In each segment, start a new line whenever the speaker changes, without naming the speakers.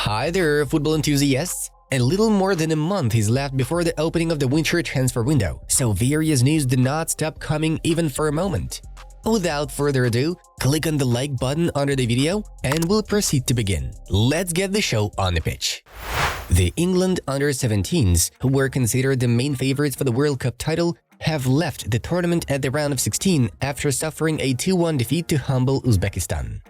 Hi there, football enthusiasts! A little more than a month is left before the opening of the winter transfer window, so various news do not stop coming even for a moment. Without further ado, click on the like button under the video and we'll proceed to begin. Let's get the show on the pitch. The England under-17s, who were considered the main favorites for the World Cup title, have left the tournament at the round of 16 after suffering a 2-1 defeat to humble Uzbekistan.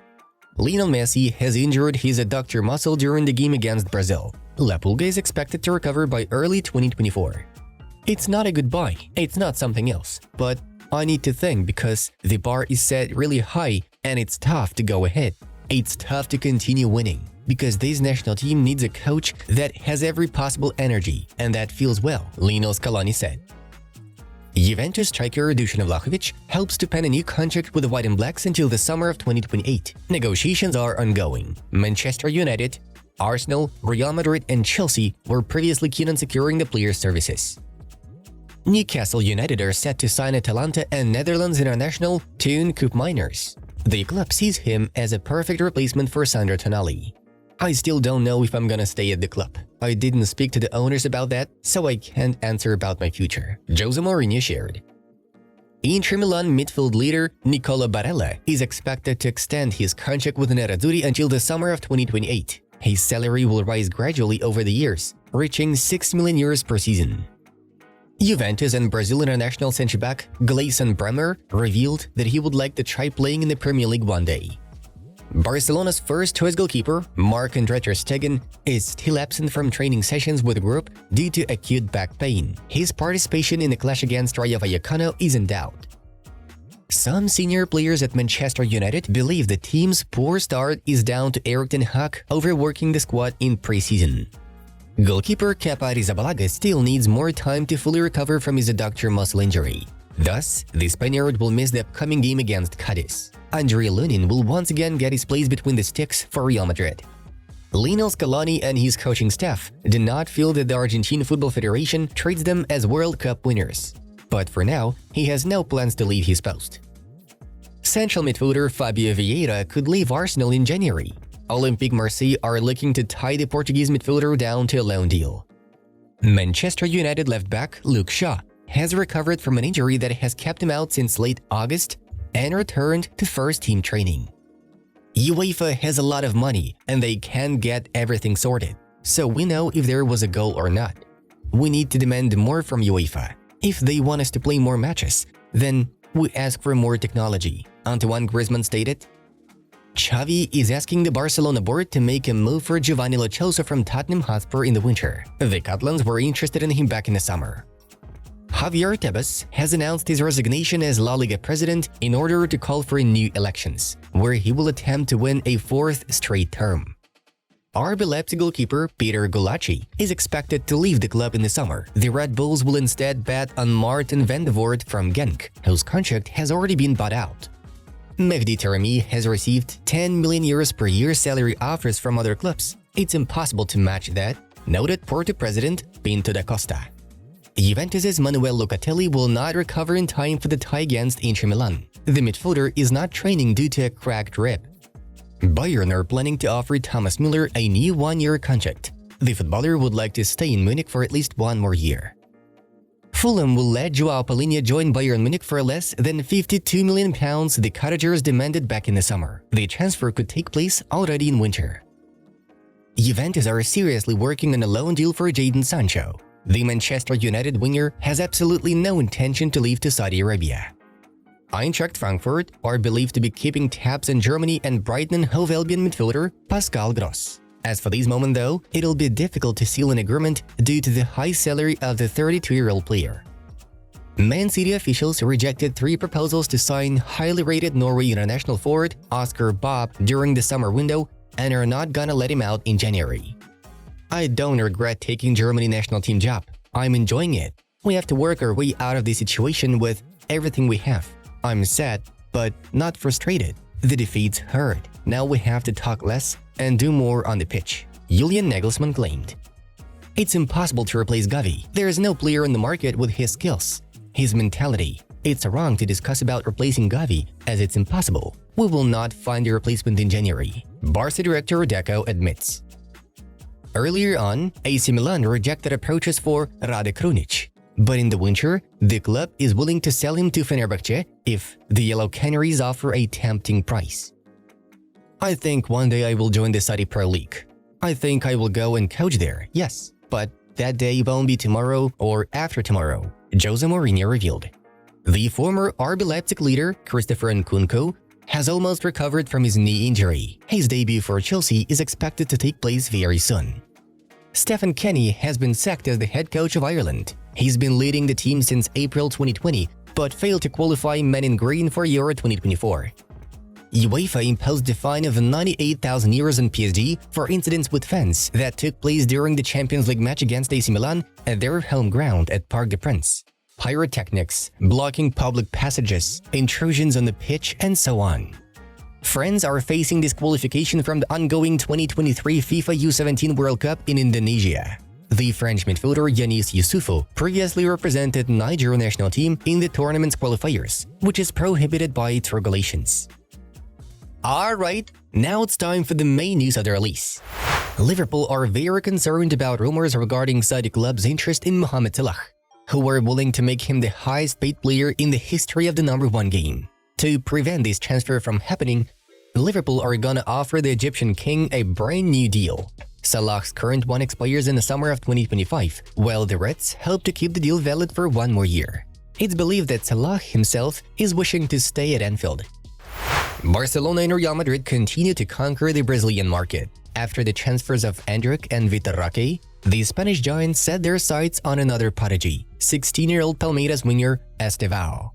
Lionel Messi has injured his adductor muscle during the game against Brazil. La Pulga is expected to recover by early 2024. It's not a goodbye, it's not something else, but I need to think because the bar is set really high and it's tough to go ahead. It's tough to continue winning because this national team needs a coach that has every possible energy and that feels well, Lionel Scaloni said. Juventus striker Dusan Vlahovic hopes to pen a new contract with the White and Blacks until the summer of 2028. Negotiations are ongoing. Manchester United, Arsenal, Real Madrid and Chelsea were previously keen on securing the player's services. Newcastle United are set to sign Atalanta and Netherlands international Teun Koopmeiners. The club sees him as a perfect replacement for Sandro Tonali. I still don't know if I'm gonna stay at the club. I didn't speak to the owners about that, so I can't answer about my future, Jose Mourinho shared. Inter Milan midfield leader Nicola Barella is expected to extend his contract with Nerazzurri until the summer of 2028. His salary will rise gradually over the years, reaching €6 million per season. Juventus and Brazil international centre-back Gleison Bremer revealed that he would like to try playing in the Premier League one day. Barcelona's first-choice goalkeeper, Marc-André ter Stegen, is still absent from training sessions with the group due to acute back pain. His participation in the clash against Rayo Vallecano is in doubt. Some senior players at Manchester United believe the team's poor start is down to Erik ten Hag overworking the squad in pre-season. Goalkeeper Kepa Arrizabalaga still needs more time to fully recover from his adductor muscle injury. Thus, the Spaniard will miss the upcoming game against Cadiz. Andrei Lunin will once again get his place between the sticks for Real Madrid. Lionel Scaloni and his coaching staff do not feel that the Argentine Football Federation treats them as World Cup winners. But for now, he has no plans to leave his post. Central midfielder Fabio Vieira could leave Arsenal in January. Olympique Marseille are looking to tie the Portuguese midfielder down to a loan deal. Manchester United left-back Luke Shaw has recovered from an injury that has kept him out since late August and returned to first-team training. UEFA has a lot of money and they can't get everything sorted, so we know if there was a goal or not. We need to demand more from UEFA. If they want us to play more matches, then we ask for more technology, Antoine Griezmann stated. Xavi is asking the Barcelona board to make a move for Giovanni Lo Celso from Tottenham Hotspur in the winter. The Catalans were interested in him back in the summer. Javier Tebas has announced his resignation as La Liga president in order to call for new elections, where he will attempt to win a fourth straight term. RB Leipzig goalkeeper Peter Gulacsi is expected to leave the club in the summer. The Red Bulls will instead bet on Martin van de Voort from Genk, whose contract has already been bought out. Mehdi Taremi has received €10 million per year salary offers from other clubs. It's impossible to match that, noted Porto president Pinto da Costa. Juventus's Manuel Locatelli will not recover in time for the tie against Inter Milan. The midfielder is not training due to a cracked rib. Bayern are planning to offer Thomas Müller a new one-year contract. The footballer would like to stay in Munich for at least one more year. Fulham will let Joao Palhinha join Bayern Munich for less than £52 million the Cottagers demanded back in the summer. The transfer could take place already in winter. Juventus are seriously working on a loan deal for Jadon Sancho. The Manchester United winger has absolutely no intention to leave to Saudi Arabia. Eintracht Frankfurt are believed to be keeping tabs on Germany and Brighton and Hove Albion midfielder Pascal Gross. As for this moment though, it'll be difficult to seal an agreement due to the high salary of the 32-year-old player. Man City officials rejected 3 proposals to sign highly rated Norway international forward Oscar Bob during the summer window and are not gonna let him out in January. I don't regret taking Germany national team job. I'm enjoying it. We have to work our way out of this situation with everything we have. I'm sad, but not frustrated. The defeats hurt. Now we have to talk less and do more on the pitch, Julian Nagelsmann claimed. It's impossible to replace Gavi. There is no player on the market with his skills, his mentality. It's wrong to discuss about replacing Gavi, as it's impossible. We will not find a replacement in January, Barca director Deco admits. Earlier on, AC Milan rejected approaches for Rade Krunic, but in the winter, the club is willing to sell him to Fenerbahce if the Yellow Canaries offer a tempting price. I think one day I will join the Saudi Pro League. I think I will go and coach there, yes, but that day won't be tomorrow or after tomorrow, Jose Mourinho revealed. The former RB Leipzig leader, Christopher Nkunku, has almost recovered from his knee injury. His debut for Chelsea is expected to take place very soon. Stephen Kenny has been sacked as the head coach of Ireland. He's been leading the team since April 2020, but failed to qualify Men in Green for Euro 2024. UEFA imposed a fine of 98,000 euros on PSG for incidents with fans that took place during the Champions League match against AC Milan at their home ground at Parc des Princes. Pyrotechnics, blocking public passages, intrusions on the pitch, and so on. Friends are facing disqualification from the ongoing 2023 FIFA U17 World Cup in Indonesia. The French midfielder Yanis Youssoufou previously represented Nigeria national team in the tournament's qualifiers, which is prohibited by its regulations. Alright, now it's time for the main news of the release. Liverpool are very concerned about rumors regarding Saudi club's interest in Mohamed Salah, who were willing to make him the highest paid player in the history of the #1 game. To prevent this transfer from happening, Liverpool are gonna offer the Egyptian king a brand new deal. Salah's current one expires in the summer of 2025, while the Reds hope to keep the deal valid for 1 more year. It's believed that Salah himself is wishing to stay at Anfield. Barcelona and Real Madrid continue to conquer the Brazilian market. After the transfers of Endrick and Vitor Roque, the Spanish giants set their sights on another prodigy, 16-year-old Palmeiras winger Estevao.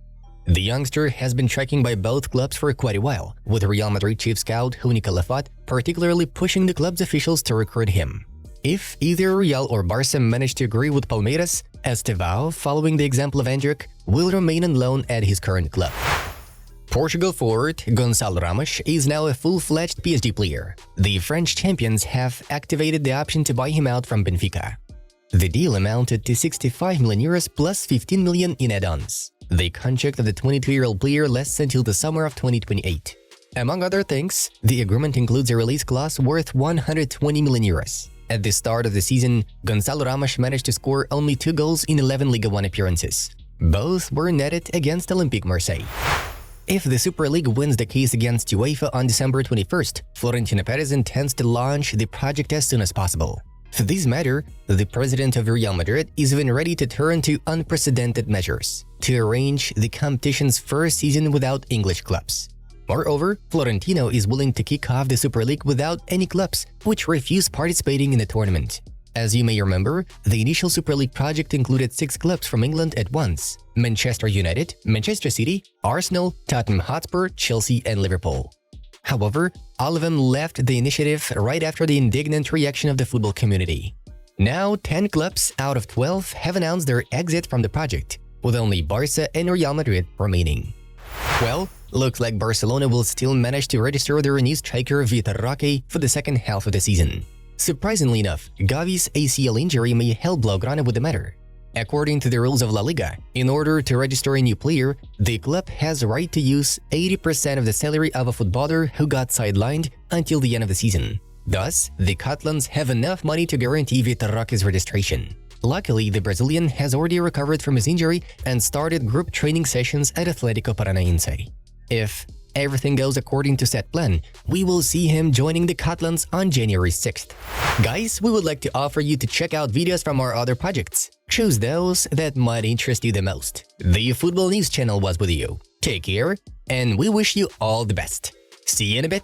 The youngster has been tracking by both clubs for quite a while, with Real Madrid chief scout Juni Calafat particularly pushing the club's officials to recruit him. If either Real or Barca manage to agree with Palmeiras, Estevao, following the example of Endrick, will remain on loan at his current club. Portugal forward Gonçalo Ramos is now a full-fledged PSG player. The French champions have activated the option to buy him out from Benfica. The deal amounted to 65 million euros plus 15 million in add-ons. The contract of the 22-year-old player lasts until the summer of 2028. Among other things, the agreement includes a release clause worth 120 million euros. At the start of the season, Gonçalo Ramos managed to score only 2 goals in 11 Liga 1 appearances. Both were netted against Olympique Marseille. If the Super League wins the case against UEFA on December 21st, Florentino Perez intends to launch the project as soon as possible. For this matter, the president of Real Madrid is even ready to turn to unprecedented measures to arrange the competition's first season without English clubs. Moreover, Florentino is willing to kick off the Super League without any clubs which refuse participating in the tournament. As you may remember, the initial Super League project included 6 clubs from England at once: Manchester United, Manchester City, Arsenal, Tottenham Hotspur, Chelsea, and Liverpool. However, all of them left the initiative right after the indignant reaction of the football community. Now, 10 clubs out of 12 have announced their exit from the project, with only Barca and Real Madrid remaining. Well, looks like Barcelona will still manage to register their new striker Vitor Roque for the second half of the season. Surprisingly enough, Gavi's ACL injury may help Blaugrana with the matter. According to the rules of La Liga, in order to register a new player, the club has the right to use 80% of the salary of a footballer who got sidelined until the end of the season. Thus, the Catalans have enough money to guarantee Vitor Roque's registration. Luckily, the Brazilian has already recovered from his injury and started group training sessions at Atlético Paranaense. If everything goes according to set plan, we will see him joining the Catalans on January 6th. Guys, we would like to offer you to check out videos from our other projects. Choose those that might interest you the most. The Football News channel was with you. Take care, and we wish you all the best. See you in a bit.